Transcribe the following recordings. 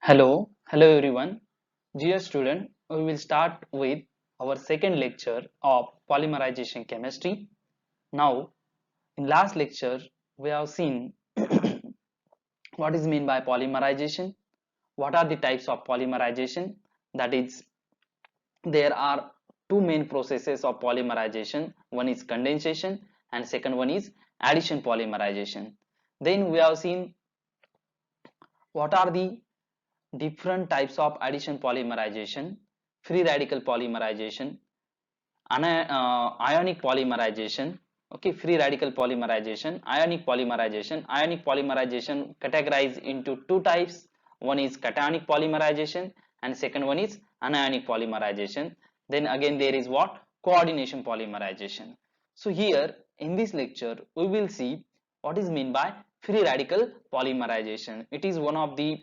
Hello everyone. Dear student, we will start with our second lecture of polymerization chemistry. Now, in last lecture, we have seen what is meant by polymerization, what are the types of polymerization, that is, there are two main processes of polymerization. One is condensation and second one is addition polymerization. Then we have seen what are the different types of addition polymerization, free radical polymerization, ionic polymerization, okay, free radical polymerization, ionic polymerization categorized into two types. One is cationic polymerization and second one is anionic polymerization. Then again there is what, coordination polymerization. So here in this lecture we will see what is meant by free radical polymerization. It is one of the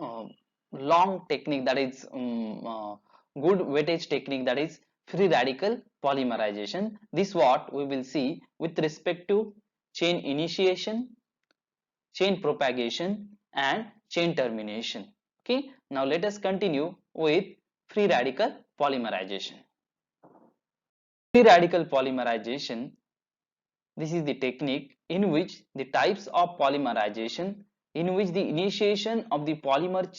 uh, long technique, that is good weightage technique, that is free radical polymerization. This what we will see with respect to chain initiation, chain propagation and chain termination. Okay, now let us continue with free radical polymerization. Free radical polymerization, this is the technique in which the types of polymerization in which the initiation of the polymer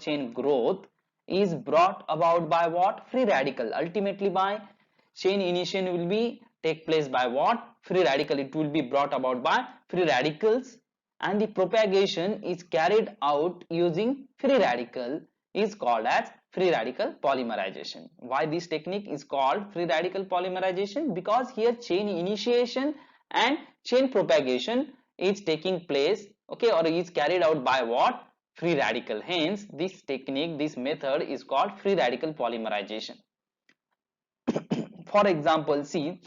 chain growth is brought about by what, free radical. Ultimately by chain initiation will be take place by what, free radical. It will be brought about by free radicals, and the propagation is carried out using free radical is called as free radical polymerization. Why this technique is called free radical polymerization? Because here chain initiation and chain propagation is taking place, okay, or is carried out by what, free radical. Hence this technique, this method is called free radical polymerization. For example, see,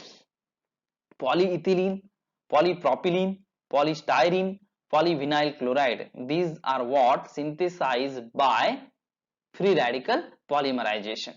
polyethylene, polypropylene, polystyrene, polyvinyl chloride, these are what, synthesized by free radical polymerization.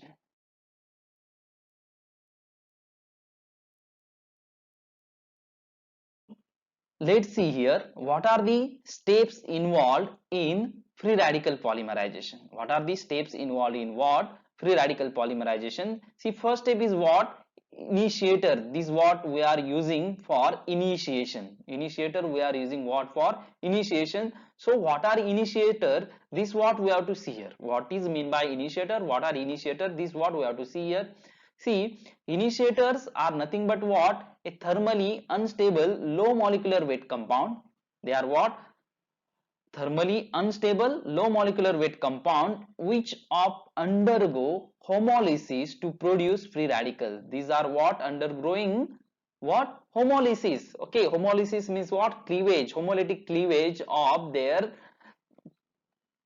Let's see here what are the steps involved in free radical polymerization. What are the steps involved in what, free radical polymerization? See, first step is what, initiator. This is what we are using for initiation. Initiator we are using what, for initiation. So what are initiator? This what we have to see here. What is mean by initiator? What are initiator? This what we have to see here. See, initiators are nothing but what, a thermally unstable low molecular weight compound. They are what, thermally unstable low molecular weight compound which undergo homolysis to produce free radical. These are what, undergoing what, homolysis. Okay, homolysis means what, cleavage, homolytic cleavage of their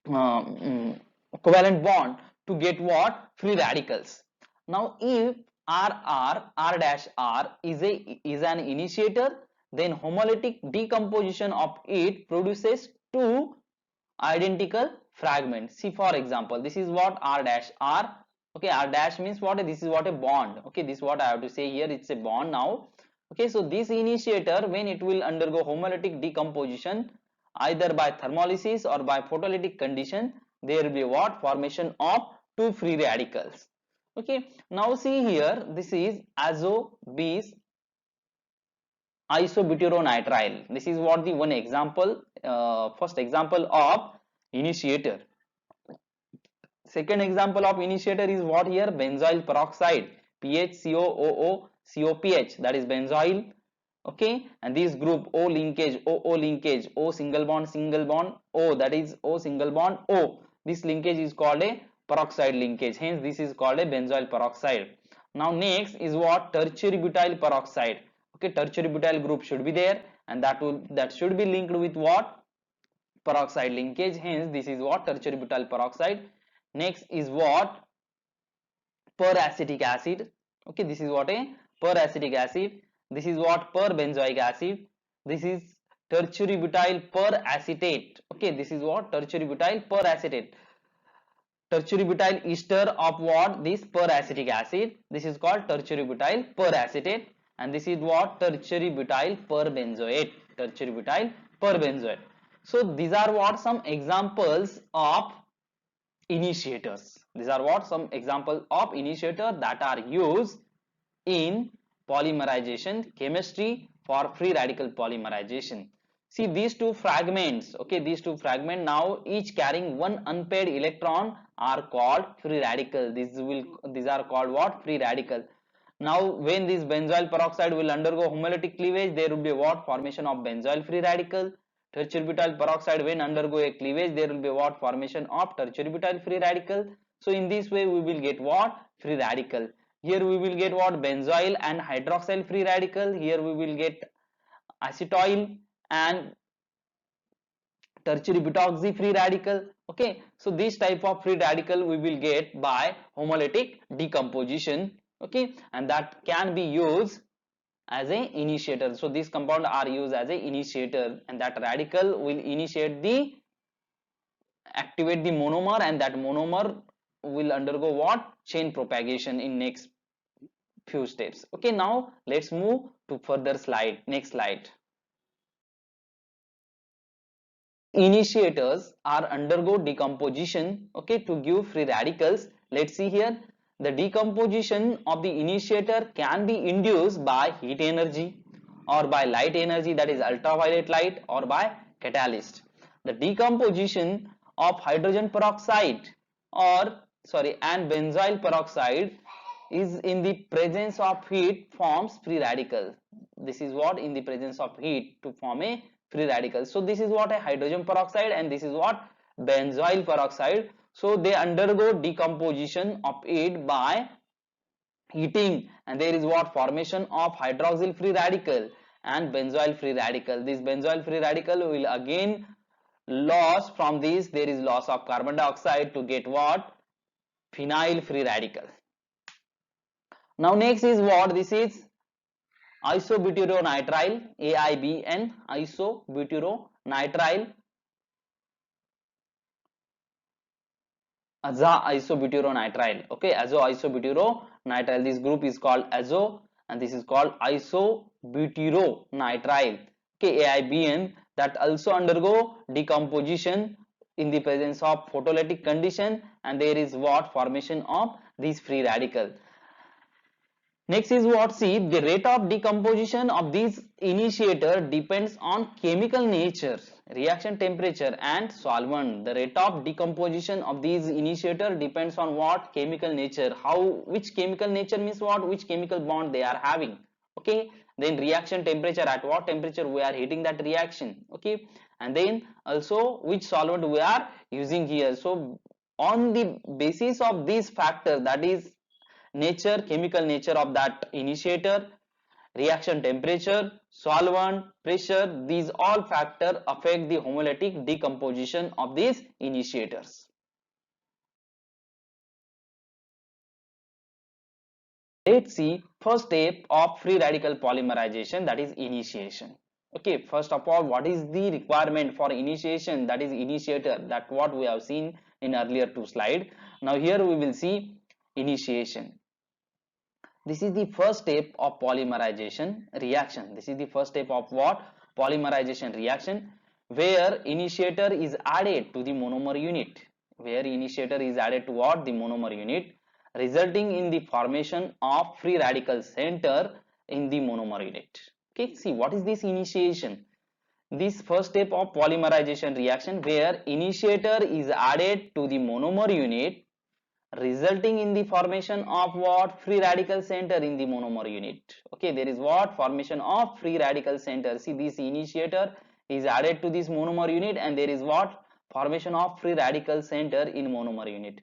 covalent bond to get what, free radicals. Now if R dash R is an initiator, then homolytic decomposition of it produces two identical fragments. See, for example, this is what, R dash R. Okay, R dash means what, this is what, a bond. Okay, this is what I have to say here, it's a bond now. Okay, so this initiator, when it will undergo homolytic decomposition either by thermolysis or by photolytic condition, there will be what, formation of two free radicals. Okay, now see here, this is azo bis isobutyronitrile. This is what the one example, first example of initiator. Second example of initiator is what here, benzoyl peroxide, PHCOOO COPH, that is benzoyl. Okay, and this group O linkage, linkage, O single bond O, that is O single bond O. This linkage is called a peroxide linkage. Hence this is called a benzoyl peroxide. Now next is what, tertiary butyl peroxide. Okay, tertiary butyl group should be there, and that should be linked with what, peroxide linkage. Hence this is what, tertiary butyl peroxide. Next is what, peracetic acid. Okay, this is what, a peracetic acid. This is what, perbenzoic acid. This is tertiary butyl peracetate. Okay, this is what, tertiary butyl peracetate. Tertiary butyl ester of what, this peracetic acid. This is called tertiary butyl peracetate, and this is what, tertiary butyl perbenzoate. Tertiary butyl per benzoyl. So these are what some examples of initiators. These are what some examples of initiator that are used in polymerization chemistry for free radical polymerization. See these two fragments, okay, these two fragments now each carrying one unpaired electron are called free radical. These are called what? Free radical. Now when this benzoyl peroxide will undergo homolytic cleavage, there will be what? Formation of benzoyl free radical. Tertiary butyl peroxide when undergo a cleavage, there will be what? Formation of tertiary butyl free radical. So in this way we will get what? Free radical. Here we will get what? Benzoyl and hydroxyl free radical. Here we will get acetyl and tertiary butoxy free radical. Okay, so this type of free radical we will get by homolytic decomposition. Okay, and that can be used as a initiator. So these compound are used as a initiator, and that radical will activate the monomer, and that monomer will undergo what? Chain propagation in next few steps. Okay, now let's move to further slide. Next slide. Initiators are undergo decomposition, okay, to give free radicals. Let's see here. The decomposition of the initiator can be induced by heat energy or by light energy, that is ultraviolet light, or by catalyst. The decomposition of hydrogen peroxide and benzoyl peroxide is in the presence of heat forms free radical. This is what? In the presence of heat to form a free radical. So this is what? A hydrogen peroxide, and this is what? Benzoyl peroxide. So they undergo decomposition of it by heating, and there is what? Formation of hydroxyl free radical and benzoyl free radical. This benzoyl free radical will again loss from this, there is loss of carbon dioxide to get what? Phenyl free radical. Now next is what? This is isobutyronitrile, AIBN, isobutyronitrile, azo-isobutyronitrile. Okay, azo-isobutyronitrile. This group is called azo, and this is called isobutyronitrile. Okay, AIBN, that also undergo decomposition in the presence of photolytic condition, and there is what? Formation of these free radical. Next is what? See, the rate of decomposition of these initiator depends on chemical nature, reaction temperature, and solvent. The rate of decomposition of these initiator depends on what? Chemical nature. Which chemical nature means what? Which chemical bond they are having. Okay, then reaction temperature, at what temperature we are heating that reaction. Okay, and then also which solvent we are using here. So on the basis of these factors, that is nature, chemical nature of that initiator, reaction temperature, solvent, pressure, these all factors affect the homolytic decomposition of these initiators. Let's see first step of free radical polymerization, that is initiation. Okay, first of all, what is the requirement for initiation? That is initiator, that what we have seen in earlier two slides. Now here we will see initiation. This is the first step of polymerization reaction. This is the first step of what? Polymerization reaction, where initiator is added to the monomer unit. Where initiator is added to what? The monomer unit, resulting in the formation of free radical center in the monomer unit. Okay, see what is this initiation? This first step of polymerization reaction, where initiator is added to the monomer unit, resulting in the formation of what? Free radical center in the monomer unit. Okay, there is what? Formation of free radical center. See, this initiator is added to this monomer unit, and there is what? Formation of free radical center in monomer unit.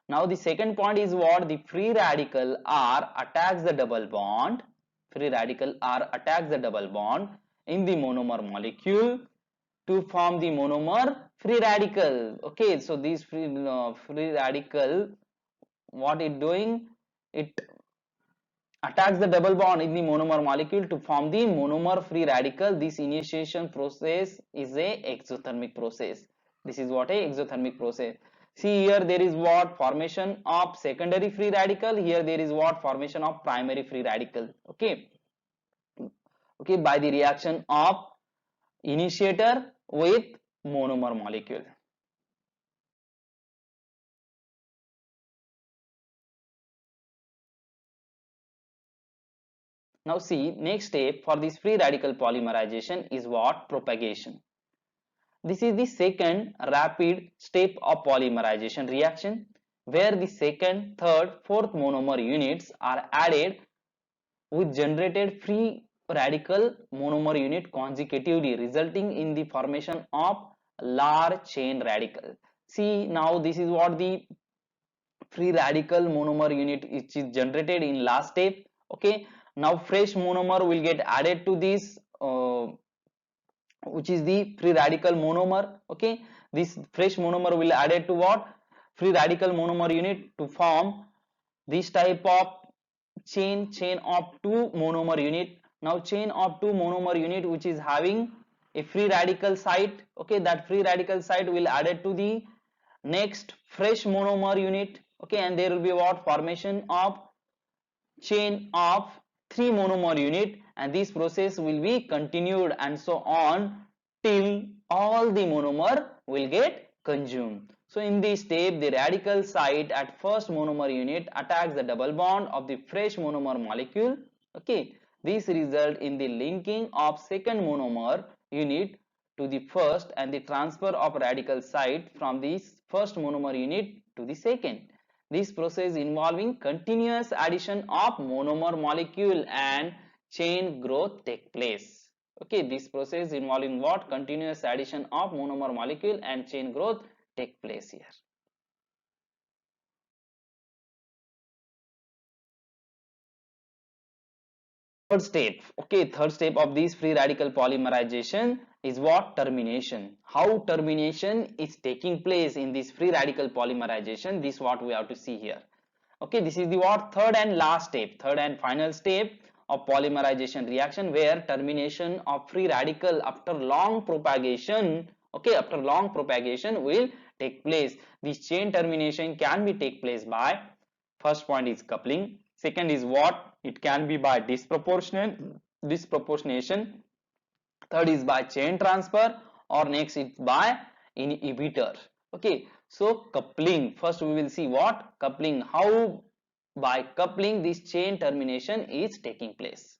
Now the second point is what? The free radical R attacks the double bond. Free radical R attacks the double bond in the monomer molecule to form the monomer free radical. Okay, so this free radical, what it doing? It attacks the double bond in the monomer molecule to form the monomer free radical. This initiation process is a exothermic process. This is what? A exothermic process. See here, there is what? Formation of secondary free radical. Here there is what? Formation of primary free radical. Okay, by the reaction of initiator with monomer molecule. Now see, next step for this free radical polymerization is what? Propagation. This is the second rapid step of polymerization reaction, where the second, third, fourth monomer units are added with generated free radical monomer unit consecutively, resulting in the formation of large chain radical. See, now this is what the free radical monomer unit is generated in last step. Okay, now fresh monomer will get added to this, which is the free radical monomer. Okay, this fresh monomer will added to what? Free radical monomer unit to form this type of chain of two monomer unit. Now chain of two monomer unit which is having a free radical site. Okay, that free radical site will added to the next fresh monomer unit. Okay, and there will be what? Formation of chain of three monomer unit, and this process will be continued and so on till all the monomer will get consumed. So in this step, the radical site at first monomer unit attacks the double bond of the fresh monomer molecule. Okay, this result in the linking of second monomer unit to the first and the transfer of radical site from this first monomer unit to the second. This process involving continuous addition of monomer molecule and chain growth take place. Okay, this process involving what? Continuous addition of monomer molecule and chain growth take place here. Third step. Okay, third step of this free radical polymerization is what? Termination. How termination is taking place in this free radical polymerization, this what we have to see here. Okay, this is the what? Third and last step, third and final step of polymerization reaction, where termination of free radical after long propagation, okay, after long propagation will take place. This chain termination can be take place by, first point is coupling, second is what? It can be by disproportionation, third is by chain transfer, or next it's by inhibitor. Okay, so coupling, first we will see what? Coupling, how by coupling this chain termination is taking place.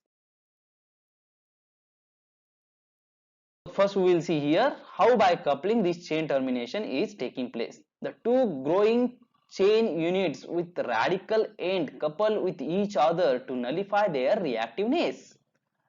First we will see here how by coupling this chain termination is taking place. The two growing chain units with radical end couple with each other to nullify their reactiveness.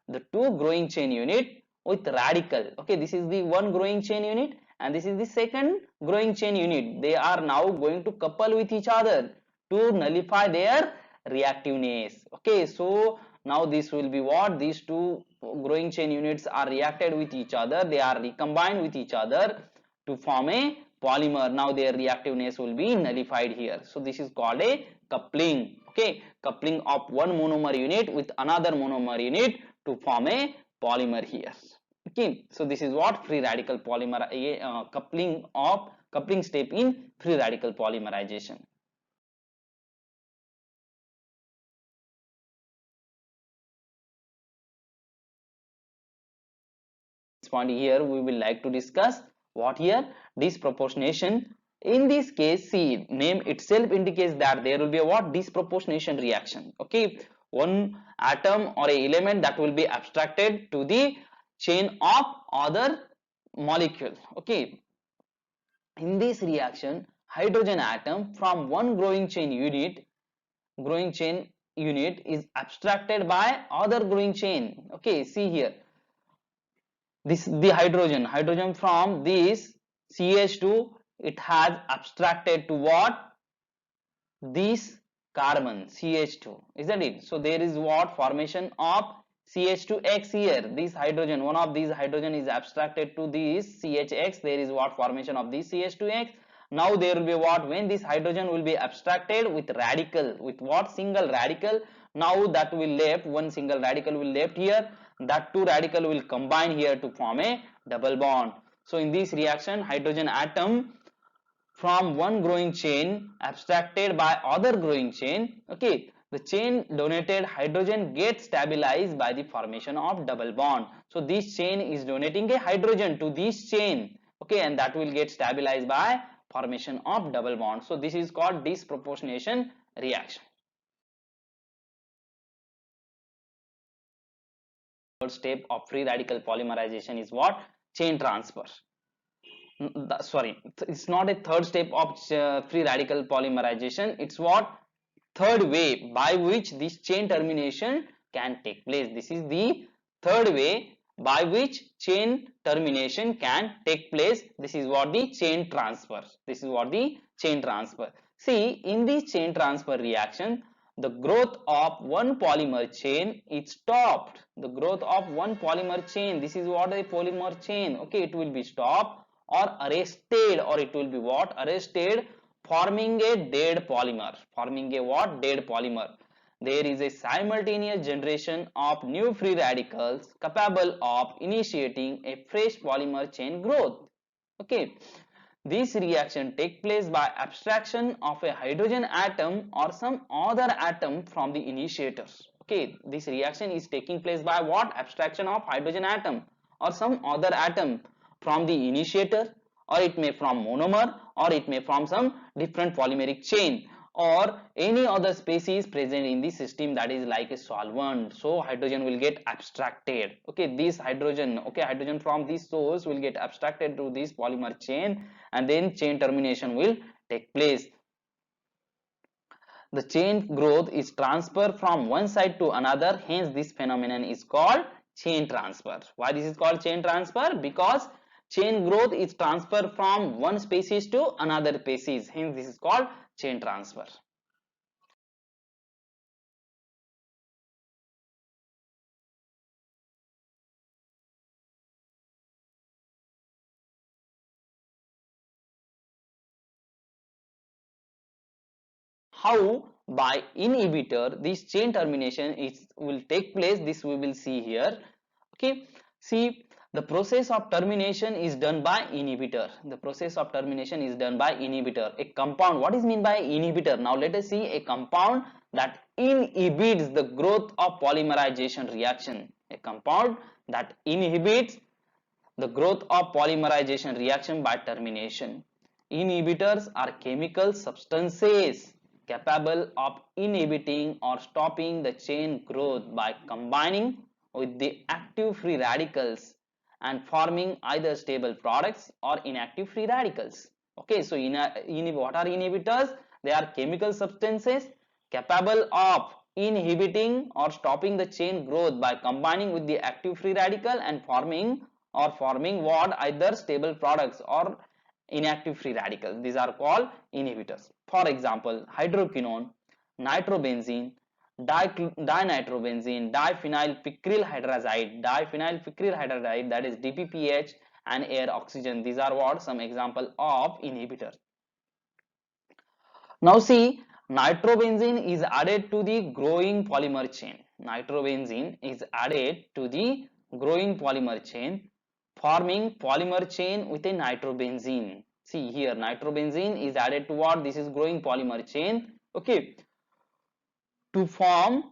The two growing chain unit with radical, okay, this is the one growing chain unit and this is the second growing chain unit. They are now going to couple with each other to nullify their reactiveness. Okay, so now this will be what? These two growing chain units are reacted with each other, they are recombined with each other to form a polymer. Now their reactiveness will be nullified here. So this is called a coupling. Okay, coupling of one monomer unit with another monomer unit to form a polymer here. Okay, so this is what? Free radical polymer coupling step in free radical polymerization. This point here we will like to discuss what here? Disproportionation. In this case, see, name itself indicates that there will be a what? Disproportionation reaction. Okay, one atom or a element that will be abstracted to the chain of other molecule. Okay, in this reaction, hydrogen atom from one growing chain unit is abstracted by other growing chain. Okay, see here, this the hydrogen from this CH2, it has abstracted to what? This carbon CH2, isn't it? So there is what? Formation of CH2X here. This hydrogen, one of these hydrogen is abstracted to this CHX. There is what? Formation of this CH2X. Now there will be what? When this hydrogen will be abstracted with radical, with what? Single radical. Now that will left, one single radical will left here, that two radical will combine here to form a double bond. So in this reaction, hydrogen atom from one growing chain abstracted by other growing chain, okay, the chain donated hydrogen gets stabilized by the formation of double bond. So this chain is donating a hydrogen to this chain, okay, and that will get stabilized by formation of double bond. So this is called disproportionation reaction. Third step of free radical polymerization is what? Chain transfer. Sorry, it's not a third step of free radical polymerization. It's what? Third way by which this chain termination can take place. This is the third way by which chain termination can take place. This is what the chain transfer. This is what the chain transfer. See, in this chain transfer reaction, the growth of one polymer chain is stopped. The growth of one polymer chain, this is what a polymer chain, okay, it will be stopped or arrested, or it will be what? Arrested, forming a dead polymer. Forming a what? Dead polymer. There is a simultaneous generation of new free radicals capable of initiating a fresh polymer chain growth. Okay, this reaction takes place by abstraction of a hydrogen atom or some other atom from the initiators. Okay, this reaction is taking place by what? Abstraction of hydrogen atom or some other atom from the initiator, or it may from monomer, or it may from some different polymeric chain, or any other species present in the system, that is like a solvent. So hydrogen will get abstracted. Okay, this hydrogen, okay, hydrogen from this source will get abstracted to this polymer chain, and then chain termination will take place. The chain growth is transfer from one side to another, hence this phenomenon is called chain transfer. Why this is called chain transfer? Because chain growth is transfer from one species to another species, hence this is called chain transfer. How? By inhibitor this chain termination is will take place. This we will see here. Okay, see, the process of termination is done by inhibitor. The process of termination is done by inhibitor. A compound, what is mean by inhibitor? Now let us see a compound that inhibits the growth of polymerization reaction. A compound that inhibits the growth of polymerization reaction by termination. Inhibitors are chemical substances capable of inhibiting or stopping the chain growth by combining with the active free radicals and forming either stable products or inactive free radicals. Okay, so what are inhibitors? They are chemical substances capable of inhibiting or stopping the chain growth by combining with the active free radical and forming what? Either stable products or inactive free radicals. These are called inhibitors. For example, hydroquinone, nitrobenzene, dinitrobenzene, diphenylpicryl hydrazide, that is DPPH, and air oxygen. These are what? Some example of inhibitors. Now see, nitrobenzene is added to the growing polymer chain. Nitrobenzene is added to the growing polymer chain, forming polymer chain with a nitrobenzene. See here, nitrobenzene is added to what? This is growing polymer chain. Okay, to form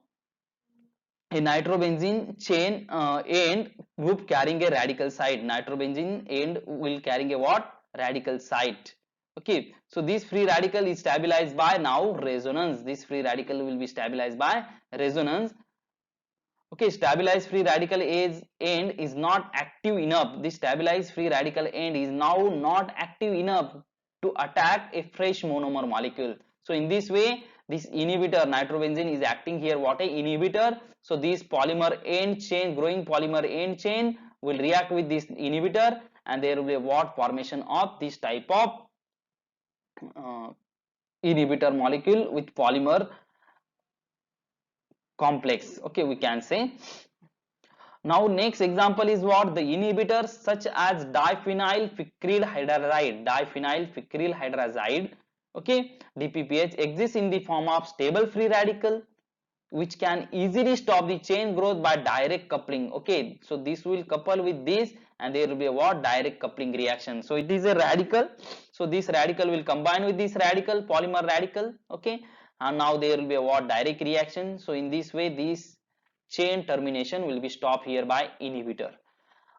a nitrobenzene chain end group carrying a radical site. Nitrobenzene end will carrying a what? Radical site. Okay, so this free radical is stabilized by now resonance. This free radical will be stabilized by resonance. Okay, stabilized free radical end is not active enough. This stabilized free radical end is now not active enough to attack a fresh monomer molecule. So in this way, this inhibitor nitrobenzene is acting here what? A inhibitor. So this polymer end chain, growing polymer end chain will react with this inhibitor, and there will be what? Formation of this type of inhibitor molecule with polymer complex. Okay, we can say. Now next example is what? The inhibitors such as diphenylpicryl hydrazide, okay, DPPH, exists in the form of stable free radical which can easily stop the chain growth by direct coupling. Okay, so this will couple with this, and there will be a what? Direct coupling reaction. So it is a radical, so this radical will combine with this radical, polymer radical. Okay, and now there will be a what direct reaction. So in this way this chain termination will be stopped here by inhibitor.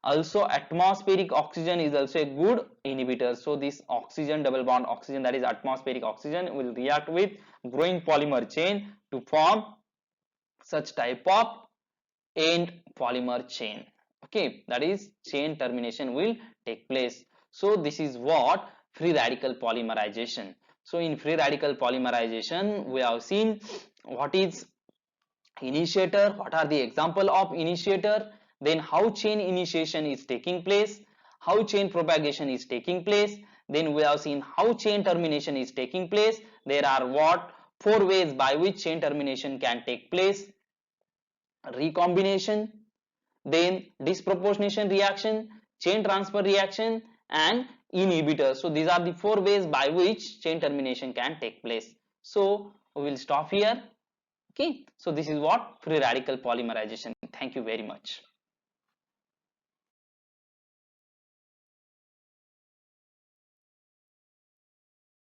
Also atmospheric oxygen is also a good inhibitor. So this oxygen double bond oxygen, that is atmospheric oxygen, will react with growing polymer chain to form such type of end polymer chain. Okay, that is chain termination will take place. So this is what free radical polymerization. So in free radical polymerization we have seen what is initiator, what are the example of initiator, then how chain initiation is taking place, how chain propagation is taking place, then we have seen how chain termination is taking place. There are what four ways by which chain termination can take place: recombination, then disproportionation reaction, chain transfer reaction, and inhibitor. So these are the four ways by which chain termination can take place. So we will stop here. Okay, so this is what free radical polymerization. Thank you very much.